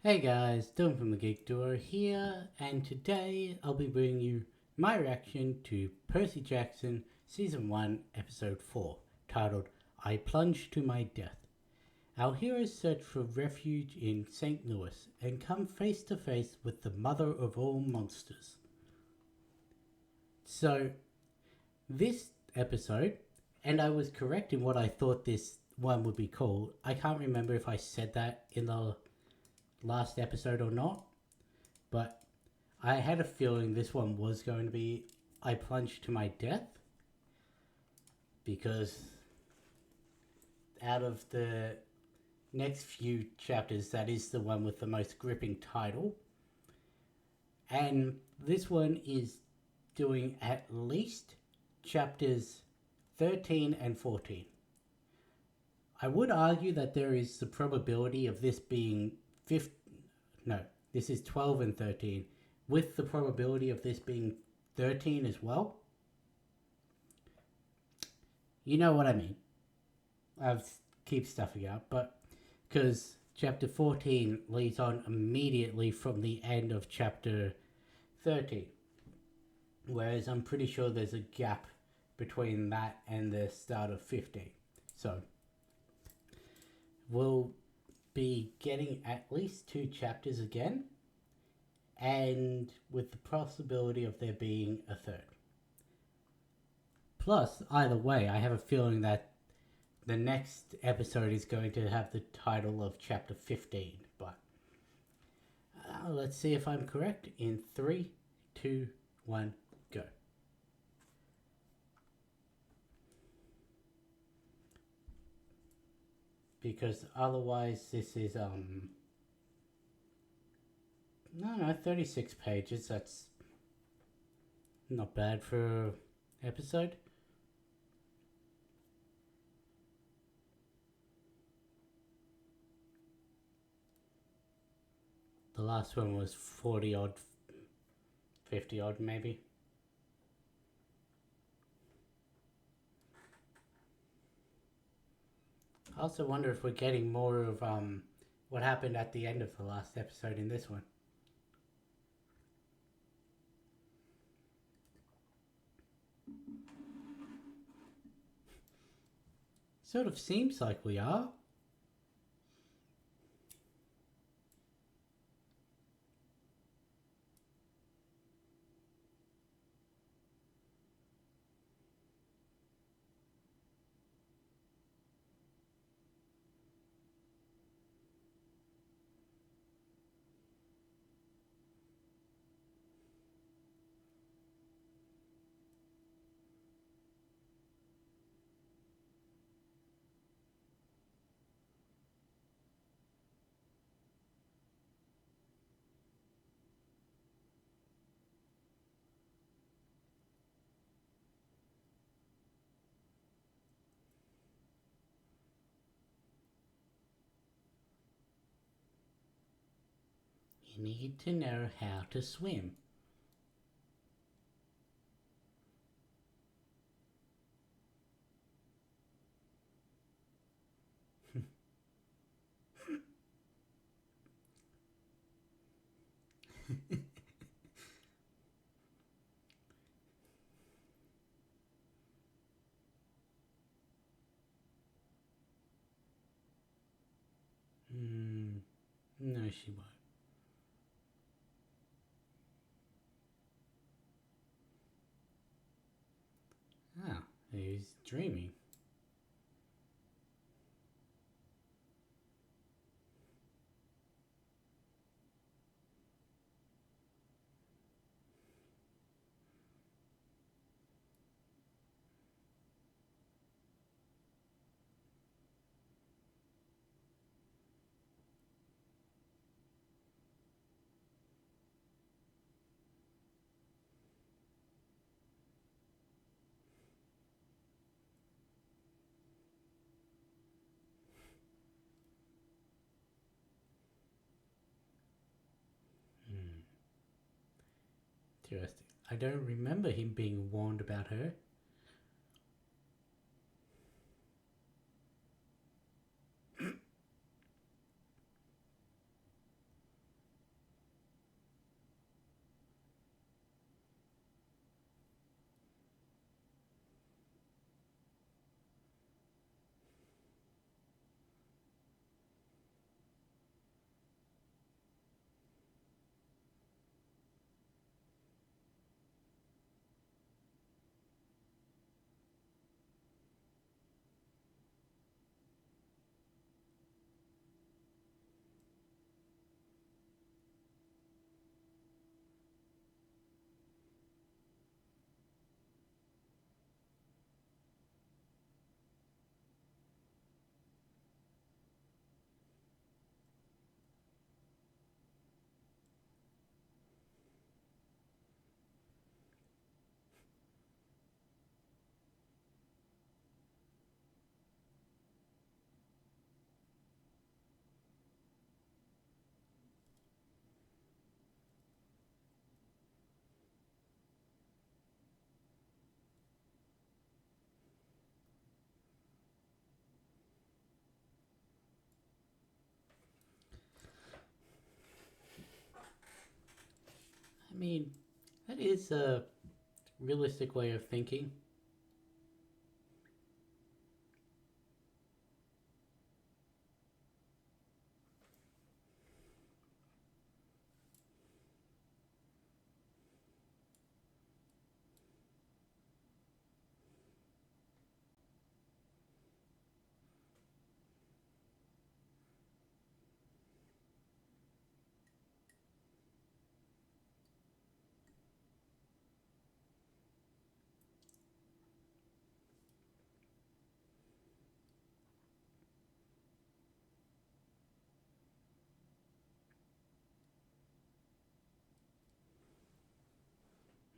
Hey guys, Dylan from the Geek Duo here, and today I'll be bringing you my reaction to Percy Jackson Season 1, Episode 4, titled I Plunge to My Death. Our heroes search for refuge in St. Louis and come face to face with the mother of all monsters. So, this episode, and I was correct in what I thought this one would be called. I can't remember if I said that in the last episode or not, but I had a feeling this one was going to be I Plunged to My Death, because out of the next few chapters, that is the one with the most gripping title. And this one is doing at least chapters 13 and 14. I would argue that there is the probability of this being 15. No, this is 12 and 13, with the probability of this being 13 as well. You know what I mean. I keep stuffing up, but because chapter 14 leads on immediately from the end of chapter 13, whereas I'm pretty sure there's a gap between that and the start of 15. So we'll be getting at least two chapters again, and with the possibility of there being a third. Plus, either way, I have a feeling that the next episode is going to have the title of chapter 15, but let's see if I'm correct in 3, 2, 1, go. Because otherwise this is no, 36 pages. That's not bad for an episode. The last one was 40 odd, 50 odd maybe. I also wonder if we're getting more of what happened at the end of the last episode in this one. Sort of seems like we are. You need to know how to swim. No, she won't. Ah, he's dreaming. Interesting. I don't remember him being warned about her. mean, that is a realistic way of thinking.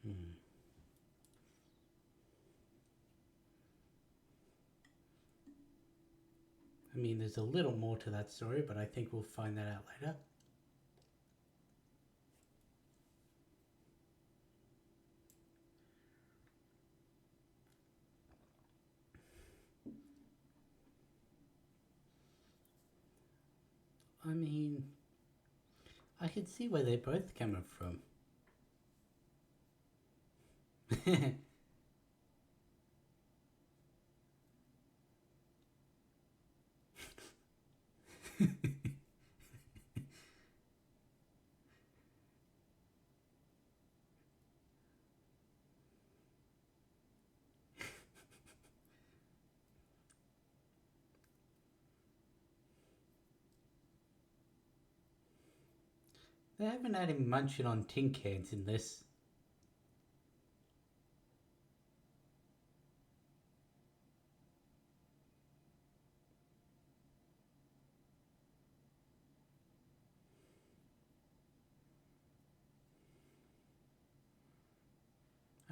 Hmm. I mean, there's a little more to that story, but I think we'll find that out later. I mean, I can see where they're both coming from. They haven't had him munching on tin cans in this.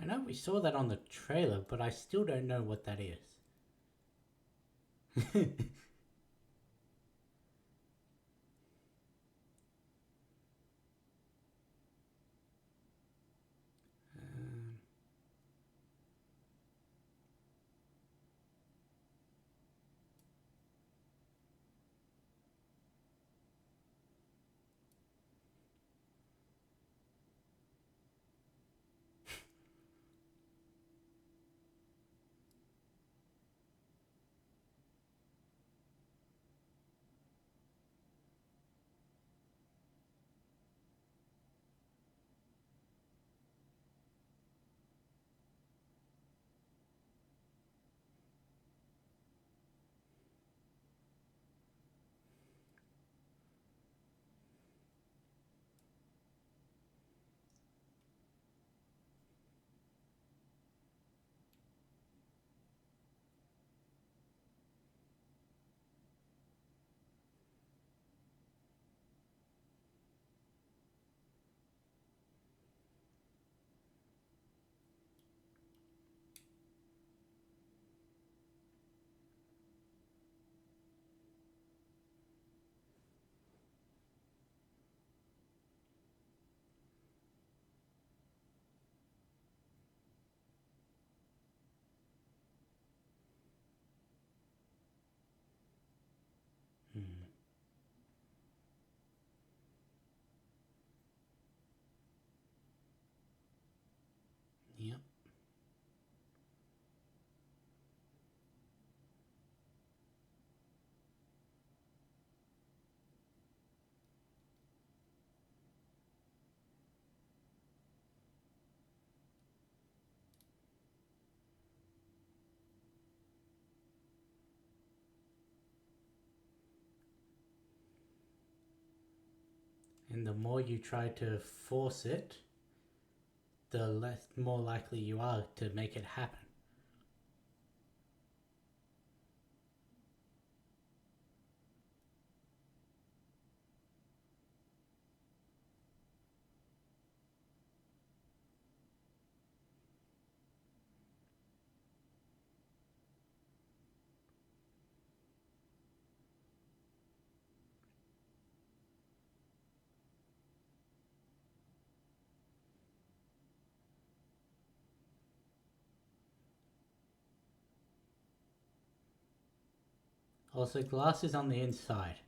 I know we saw that on the trailer, but I still don't know what that is. Um, hmm. Yep. And the more you try to force it, the less more likely you are to make it happen. Also, glass is on the inside.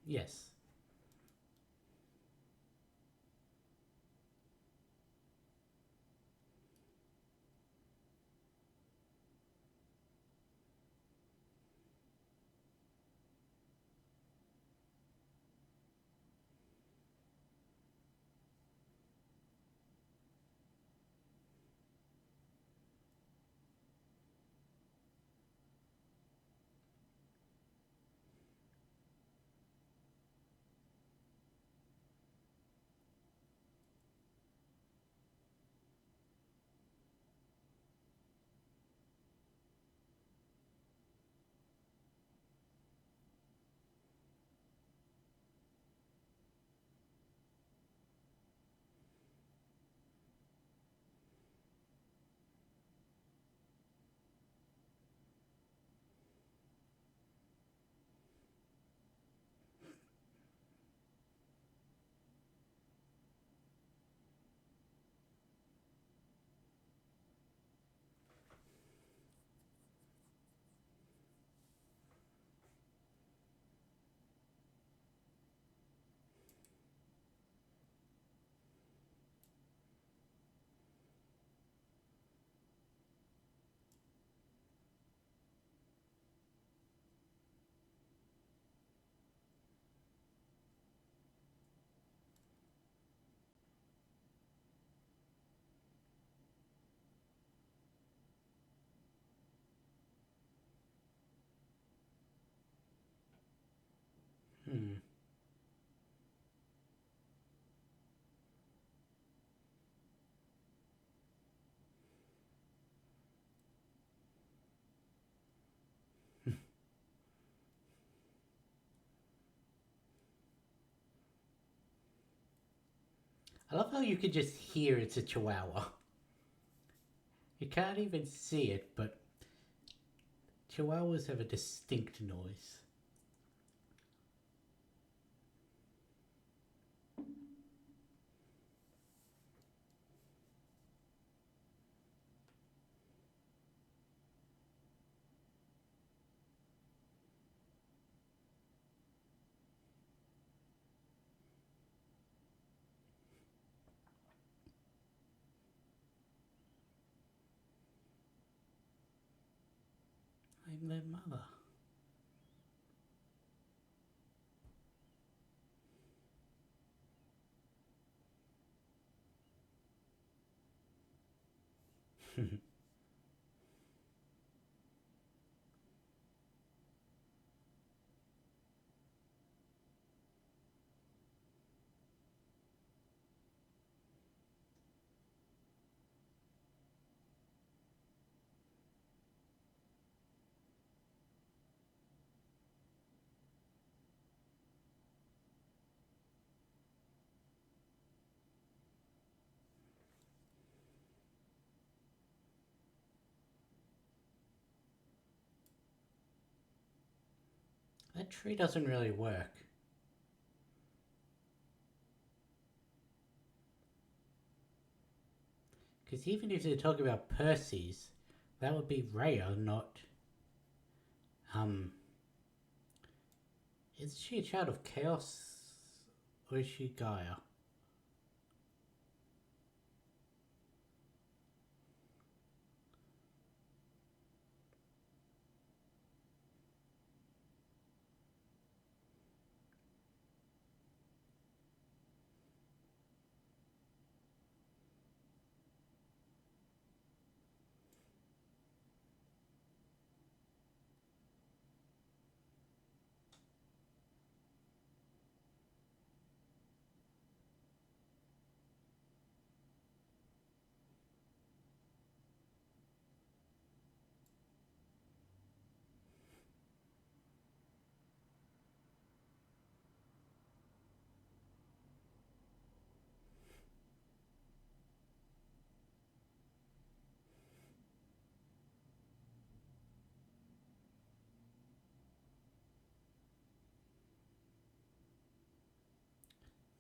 Yes. Hmm. I love how you can just hear it's a chihuahua. You can't even see it, but chihuahuas have a distinct noise. I'm their mother. That tree doesn't really work. Because even if they're talking about Percy's, that would be Rhea, not. Um. Is she a child of chaos? Or is she Gaia?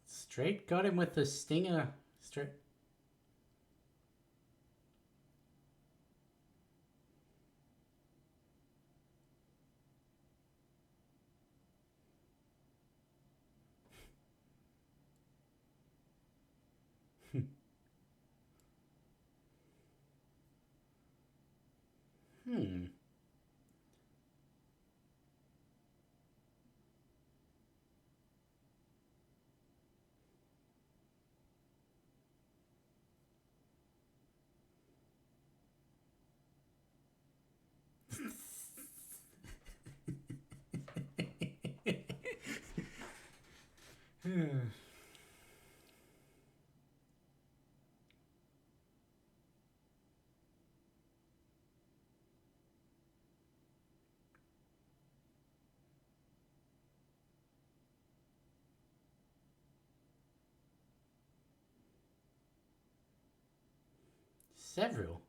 Straight got him with the stinger. Straight. Hmm. Several.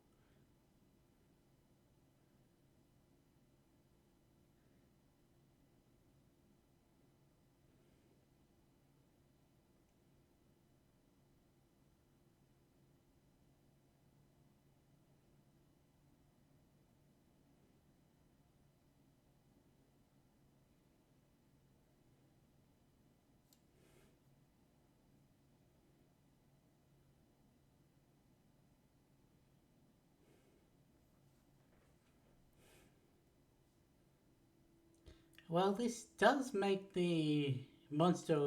Well, this does make the monster a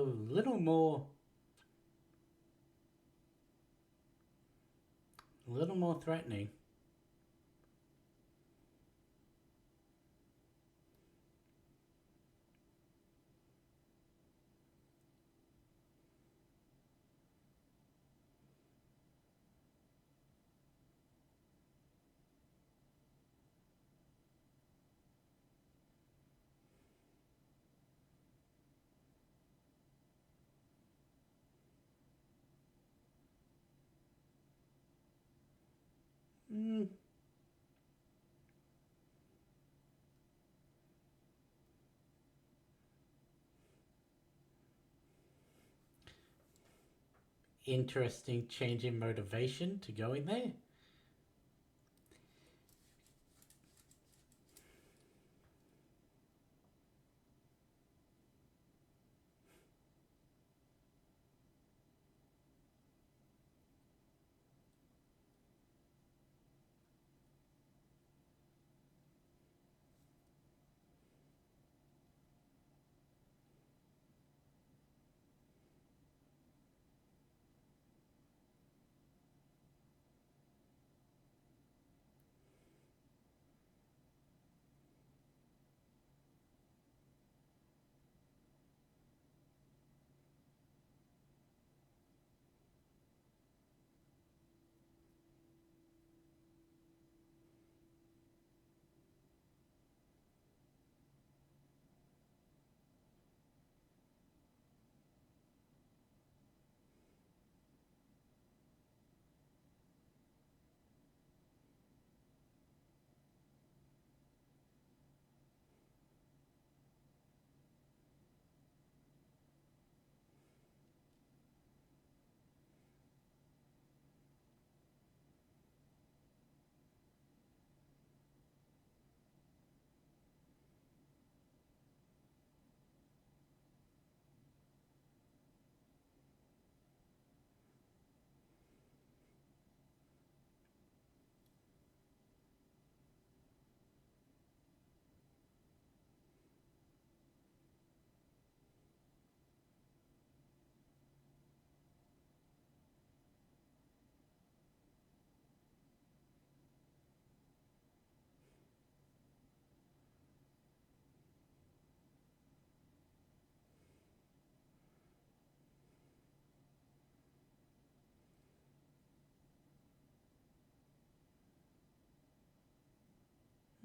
little more threatening. Mm, interesting change in motivation to go in there.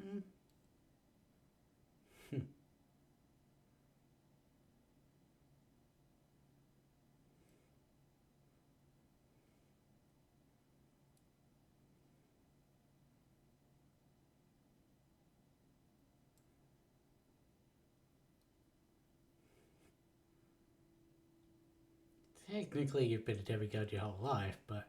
Mm. Technically, you've been a demigod your whole life, but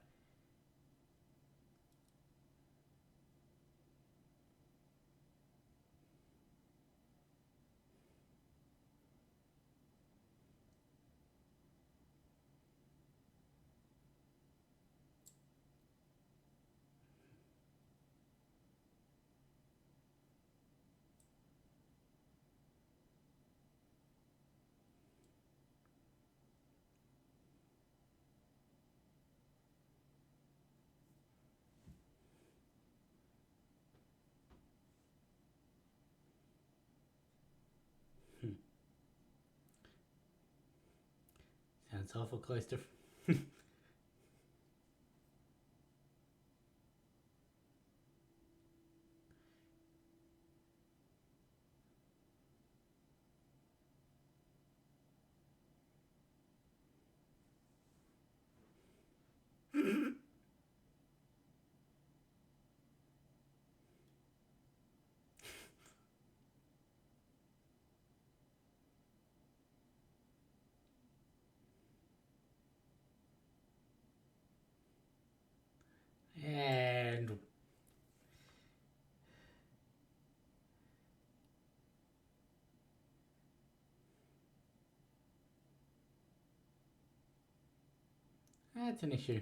That's awful close to. And that's an issue.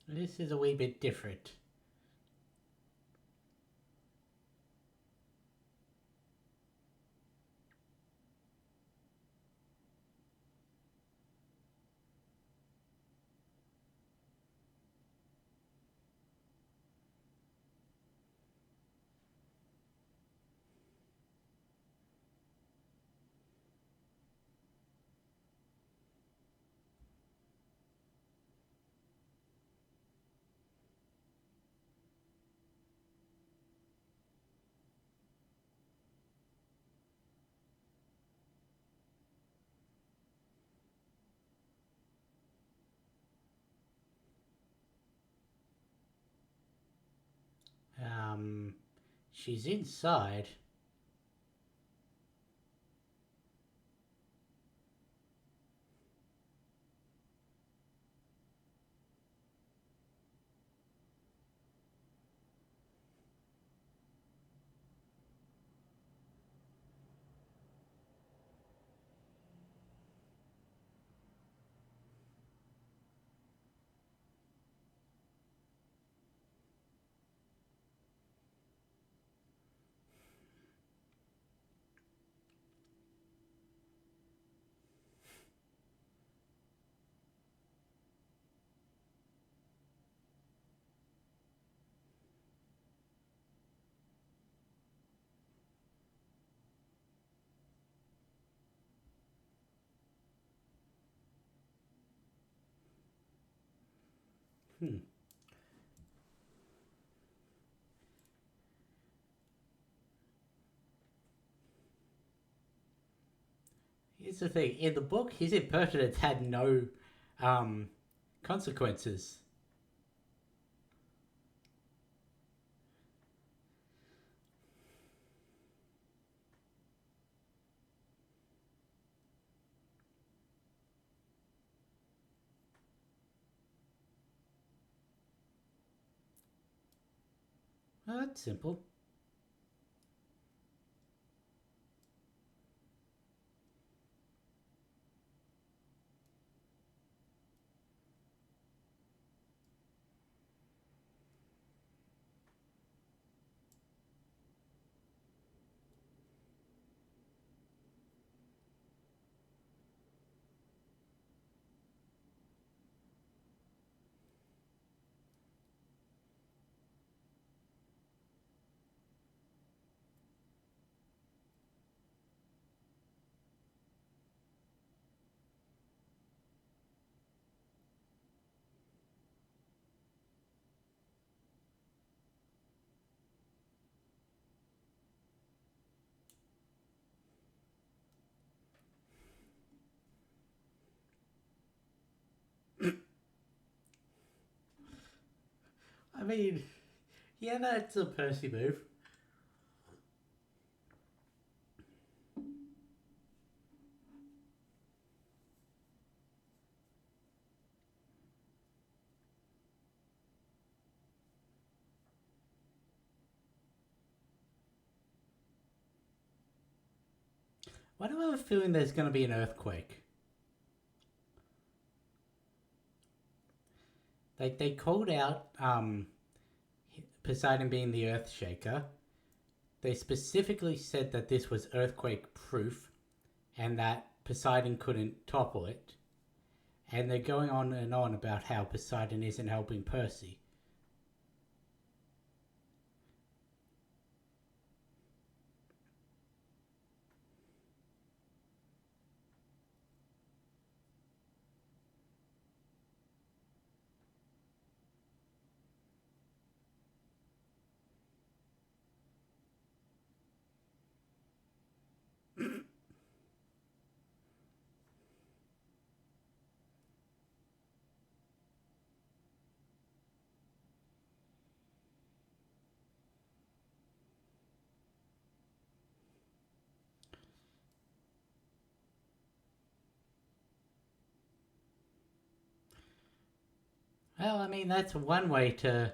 This is a wee bit different. Um, she's inside. Hmm. Here's the thing. In the book, his impertinence had no um, consequences. Well, that's simple. I mean, yeah, that's a Percy move. Why do I have a feeling there's going to be an earthquake? like they called out Poseidon being the Earth Shaker. They specifically said that this was earthquake proof and that Poseidon couldn't topple it. And they're going on and on about how Poseidon isn't helping Percy. Well, I mean, that's one way to.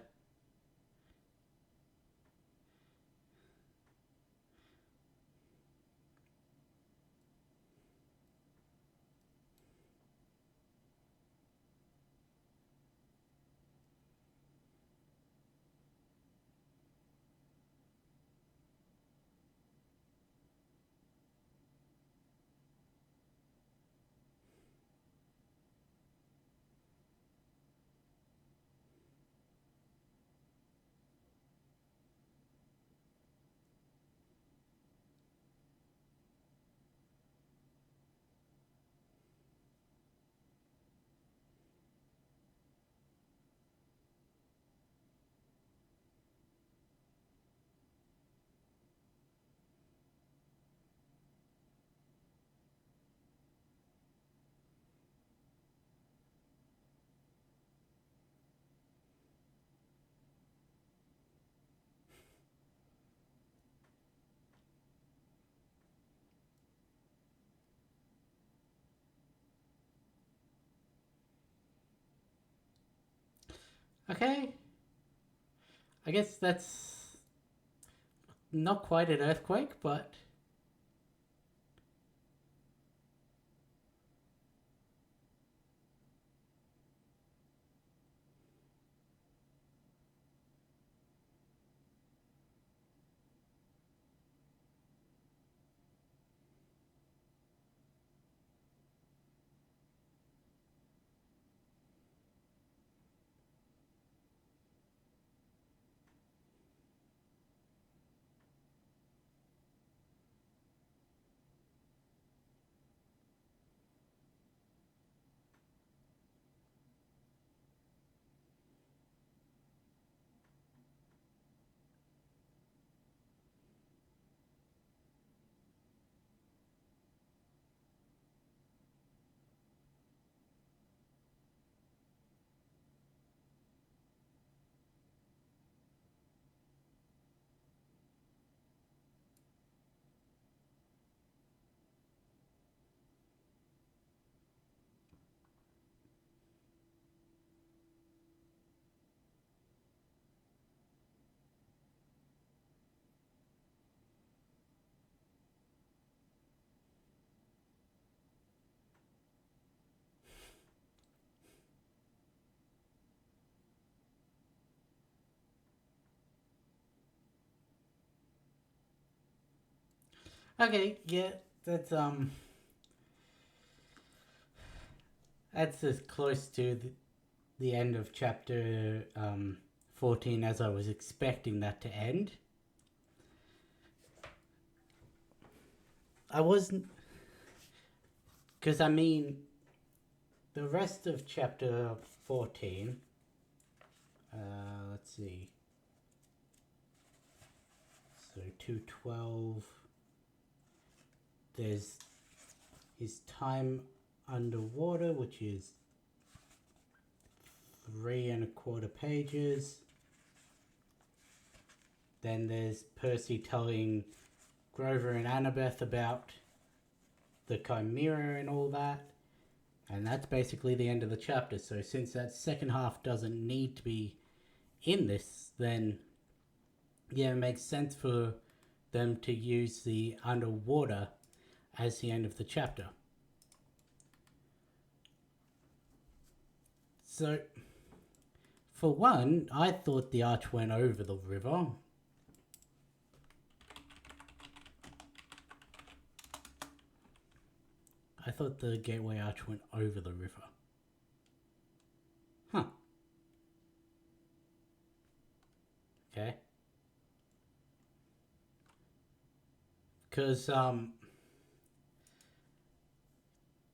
Okay, I guess that's not quite an earthquake, but. Okay, yeah, that's as close to the end of chapter 14 as I was expecting that to end. I wasn't. Because, I mean, the rest of chapter 14. Let's see. So 212. There's his time underwater, which is 3 1/4 pages. Then there's Percy telling Grover and Annabeth about the Chimera and all that. And that's basically the end of the chapter. So since that second half doesn't need to be in this, then yeah, it makes sense for them to use the underwater as the end of the chapter. So For one, I thought the arch went over the river. I thought the gateway arch went over the river. Huh. Okay. Because,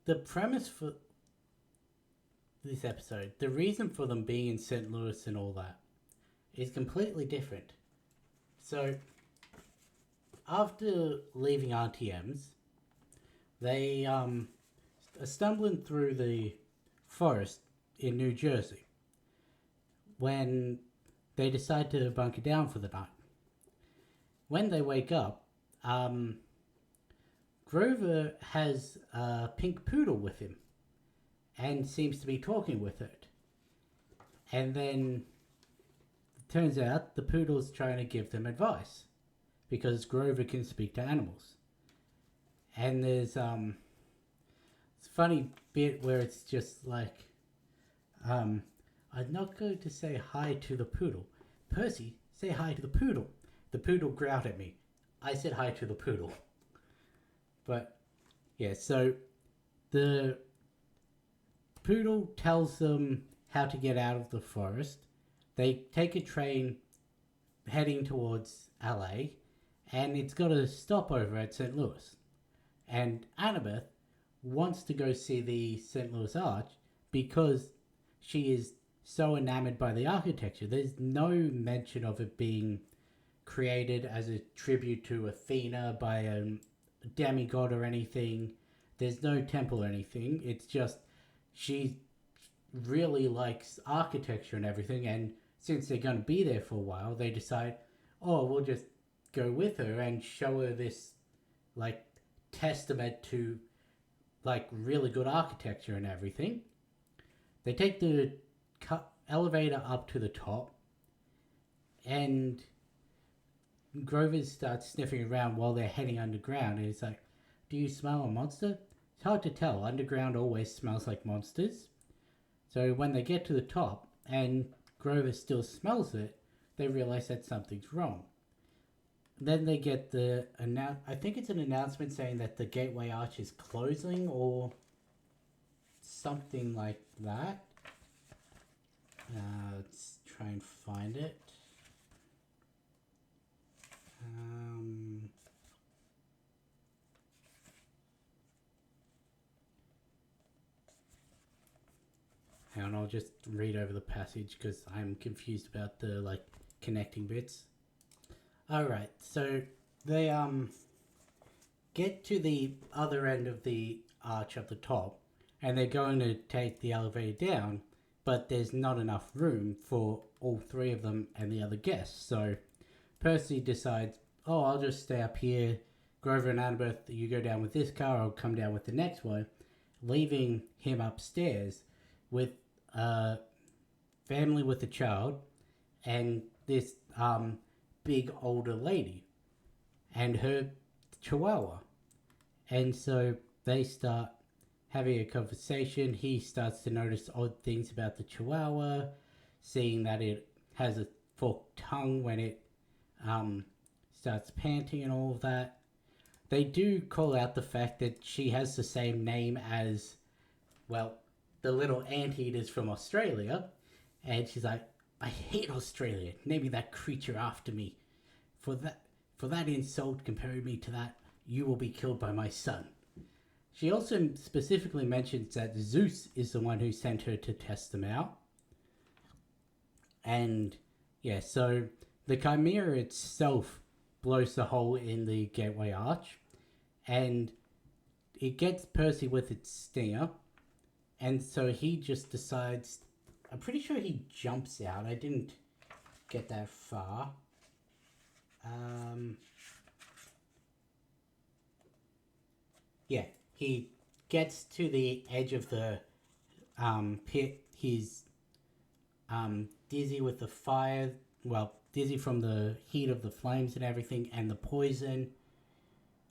the premise for this episode, the reason for them being in St. Louis and all that, is completely different. So, after leaving RTM's, they are stumbling through the forest in New Jersey when they decide to bunker down for the night. When they wake up, Grover has a pink poodle with him and seems to be talking with it. And then it turns out the poodle's trying to give them advice because Grover can speak to animals. And there's it's a funny bit where it's just like, I'm not going to say hi to the poodle. Percy, say hi to the poodle. The poodle growled at me. I said hi to the poodle. But yeah, so the poodle tells them how to get out of the forest. They take a train heading towards LA, and it's got a stopover at St. Louis. And Annabeth wants to go see the St. Louis Arch because she is so enamored by the architecture. There's no mention of it being created as a tribute to Athena by a demigod or anything. There's no temple or anything. It's just she really likes architecture and everything, and since they're going to be there for a while, they decide, oh, we'll just go with her and show her this like testament to like really good architecture and everything. They take the elevator up to the top, and Grover starts sniffing around while they're heading underground, and he's like, do you smell a monster? It's hard to tell. Underground always smells like monsters. So when they get to the top and Grover still smells it, they realize that something's wrong. Then they get the I think it's an announcement saying that the gateway arch is closing or something like that. Let's try and find it. And I'll just read over the passage because I'm confused about the like connecting bits. Alright, so they get to the other end of the arch up the top, and they're going to take the elevator down, but there's not enough room for all three of them and the other guests. So Percy decides, oh, I'll just stay up here. Grover and Annabeth, you go down with this car, I'll come down with the next one, leaving him upstairs with a family with a child and this big older lady and her chihuahua. And so they start having a conversation. He starts to notice odd things about the chihuahua, seeing that it has a forked tongue when it starts panting and all of that. They do call out the fact that she has the same name as, well, the little anteaters from Australia. And she's like, I hate Australia. Naming that creature after me. For that insult, comparing me to that, you will be killed by my son. She also specifically mentions that Zeus is the one who sent her to test them out. And yeah, so the chimera itself blows the hole in the gateway arch, and it gets Percy with its stinger, and so he just decides, I'm pretty sure he jumps out. I didn't get that far. Yeah, he gets to the edge of the pit. He's dizzy with the fire, well, dizzy from the heat of the flames and everything, and the poison.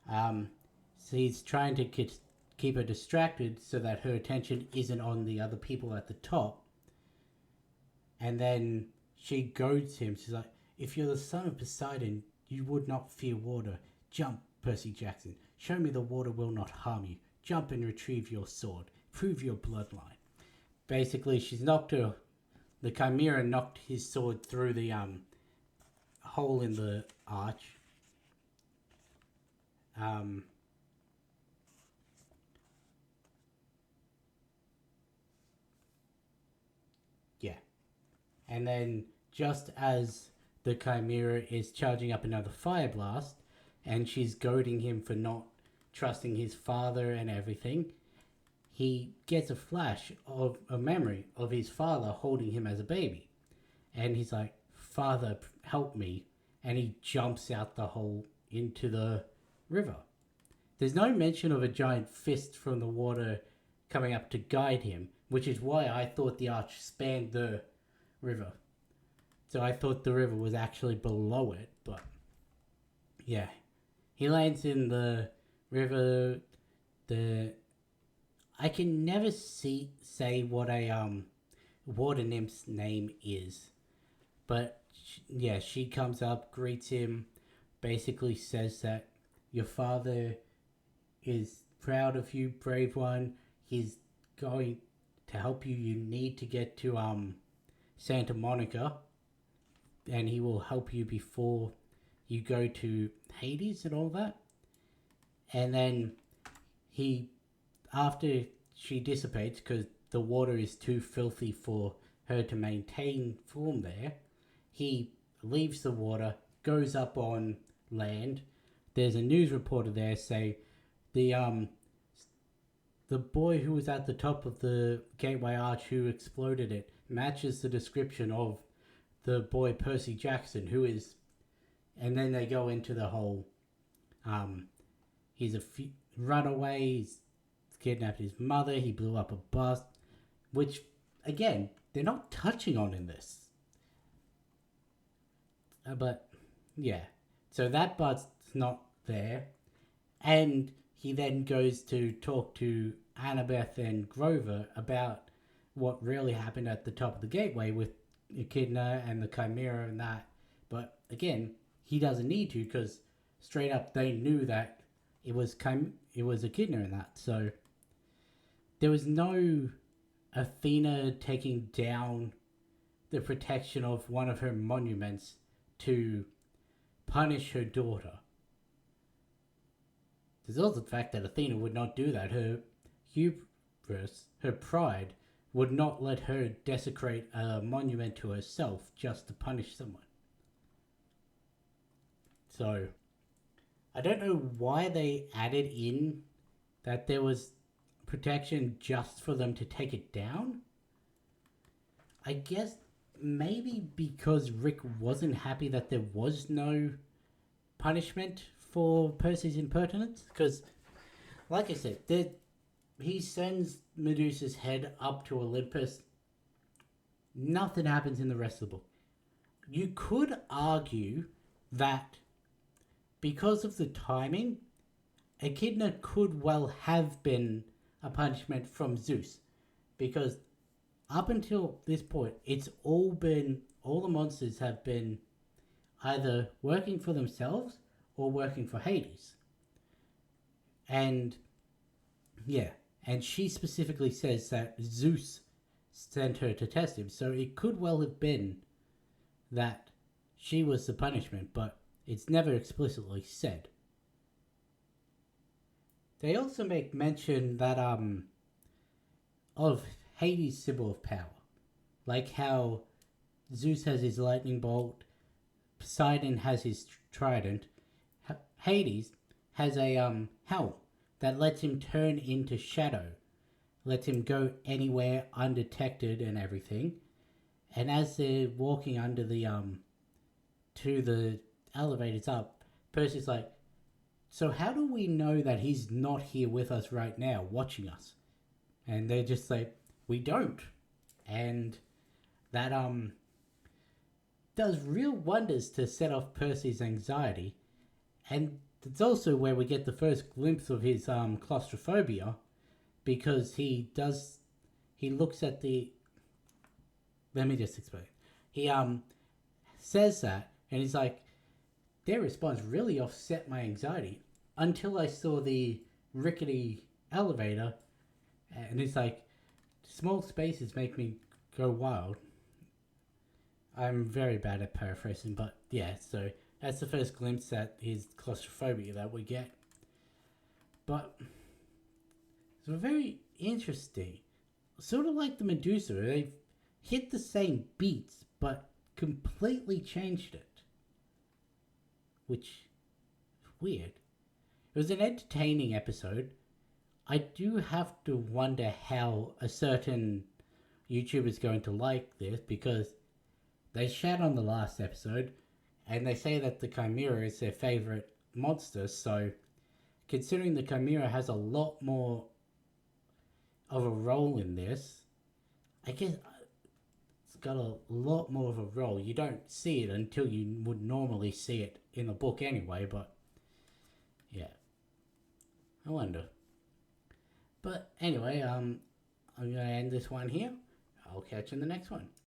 So he's trying to keep her distracted so that her attention isn't on the other people at the top. And then she goads him. She's like, if you're the son of Poseidon, you would not fear water. Jump, Percy Jackson. Show me the water will not harm you. Jump and retrieve your sword. Prove your bloodline. Basically, the Chimera knocked his sword through the hole in the arch. Yeah. And then just as the Chimera is charging up another fire blast, and she's goading him for not trusting his father and everything, he gets a flash of a memory of his father holding him as a baby. And he's like, Father, help me. And he jumps out the hole into the river. There's no mention of a giant fist from the water coming up to guide him, which is why I thought the arch spanned the river. So I thought the river was actually below it, but yeah. He lands in the river. I can never say what a water nymph's name is, but yeah, she comes up, greets him, basically says that your father is proud of you, brave one. He's going to help you. You need to get to Santa Monica, and he will help you before you go to Hades and all that. And then after she dissipates, because the water is too filthy for her to maintain form there, he leaves the water, goes up on land. There's a news reporter there say the boy who was at the top of the Gateway Arch who exploded it matches the description of the boy Percy Jackson, who is, and then they go into the whole, he's a runaway, he's kidnapped his mother, he blew up a bus, which, again, they're not touching on in this. But, yeah. So that part's not there. And he then goes to talk to Annabeth and Grover about what really happened at the top of the gateway with Echidna and the Chimera and that. But, again, he doesn't need to, because straight up they knew that it was Echidna and that. So there was no Athena taking down the protection of one of her monuments to punish her daughter. There's also the fact that Athena would not do that. Her hubris, her pride, would not let her desecrate a monument to herself just to punish someone. So, I don't know why they added in that there was protection just for them to take it down. I guess maybe because Rick wasn't happy that there was no punishment for Percy's impertinence. Because, like I said, he sends Medusa's head up to Olympus. Nothing happens in the rest of the book. You could argue that because of the timing, Echidna could well have been a punishment from Zeus. Because up until this point, all the monsters have been either working for themselves or working for Hades. And yeah, and she specifically says that Zeus sent her to test him. So it could well have been that she was the punishment, but it's never explicitly said. They also make mention that of Hades' symbol of power. Like how Zeus has his lightning bolt, Poseidon has his trident, Hades has a helm that lets him turn into shadow, lets him go anywhere undetected and everything. And as they're walking under the to the elevators up, Percy's like, so how do we know that he's not here with us right now, watching us? And they're just like, we don't. And that does real wonders to set off Percy's anxiety. And it's also where we get the first glimpse of his claustrophobia, because he looks at the let me just explain. He says that, and he's like, their response really offset my anxiety until I saw the rickety elevator, and it's like, small spaces make me go wild. I'm very bad at paraphrasing, but yeah, so that's the first glimpse at his claustrophobia that we get. But it's very interesting. Sort of like the Medusa, they've hit the same beats, but completely changed it. Which is weird. It was an entertaining episode. I do have to wonder how a certain YouTuber is going to like this, because they shat on the last episode and they say that the Chimera is their favorite monster, so considering the Chimera has a lot more of a role in this, I guess it's got a lot more of a role. You don't see it until you would normally see it in the book anyway, but yeah. I wonder. But anyway, I'm going to end this one here. I'll catch you in the next one.